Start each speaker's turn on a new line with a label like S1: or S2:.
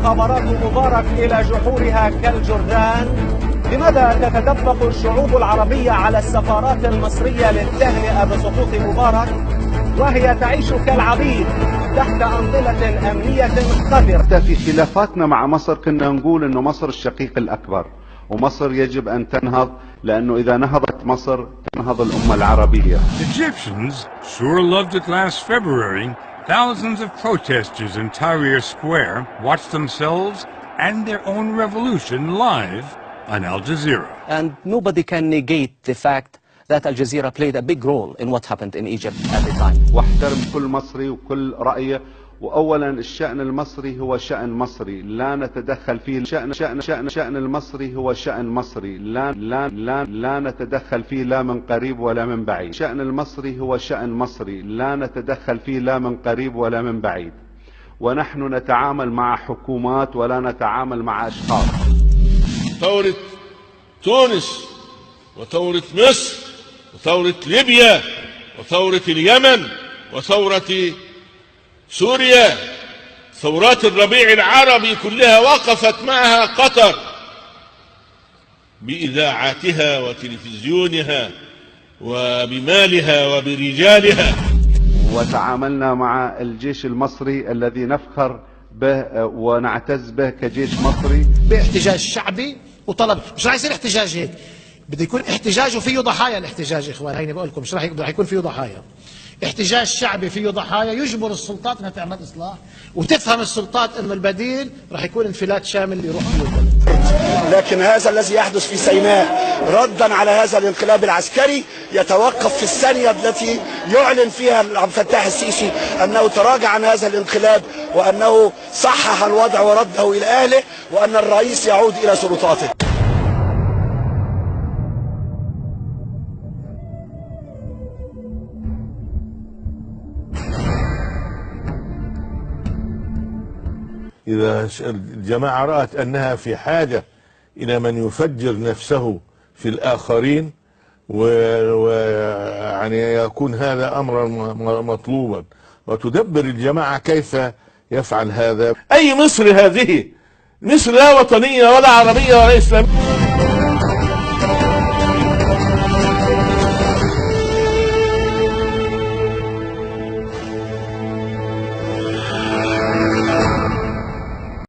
S1: مخابرات مبارك إلى جحورها كالجرذان؟ لماذا تتدفق الشعوب العربية على السفارات المصرية للتهنئة بسقوط مبارك وهي تعيش كالعبيد تحت أنظمة أمنية قذرة؟
S2: في خلافاتنا مع مصر كنا نقول إنه مصر الشقيق الأكبر ومصر يجب أن تنهض، لأنه إذا نهضت مصر تنهض الأمة العربية.
S3: Egyptians sure loved it last February. Thousands of protesters in Tahrir Square watched themselves and their own revolution live on Al Jazeera.
S4: And nobody can negate the fact that Al Jazeera played a big role in what happened in Egypt at the time.
S2: واحترم كل مصري وكل رأيه، وأولا الشأن المصري هو شأن مصري لا نتدخل فيه. شأن المصري هو شأن مصري لا نتدخل فيه لا من قريب ولا من بعيد. شأن المصري هو شأن مصري لا نتدخل فيه لا من قريب ولا من بعيد. ونحن نتعامل مع حكومات ولا نتعامل مع أشخاص.
S5: ثورة تونس وثورة مصر وثورة ليبيا وثورة اليمن وثورة سوريا، ثورات الربيع العربي كلها وقفت معها قطر بإذاعاتها وتلفزيونها وبمالها وبرجالها.
S2: وتعاملنا مع الجيش المصري الذي نفخر به ونعتز به كجيش مصري
S6: باحتجاج شعبي وطلب. مش راح يصير احتجاج هيك، بده يكون احتجاج وفيه ضحايا. الاحتجاج يا اخوان هيني بقول لكم مش راح يكون فيه ضحايا. احتجاج شعبي فيه ضحايا يجبر السلطات انها تعمل اصلاح، وتفهم السلطات انه البديل راح يكون انفلات شامل يروح فيه البلد.
S7: لكن هذا الذي يحدث في سيناء ردا على هذا الانقلاب العسكري يتوقف في الثانية التي يعلن فيها عبد الفتاح السيسي أنه تراجع عن هذا الانقلاب وأنه صحح الوضع ورده إلى أهله وأن الرئيس يعود إلى سلطاته.
S8: إذا الجماعة رأت أنها في حاجة إلى من يفجر نفسه في الآخرين ويعني يكون هذا أمرا مطلوبا، وتدبر الجماعة كيف يفعل هذا.
S5: أي مصر هذه؟ مصر لا وطنية ولا عربية ولا إسلامية.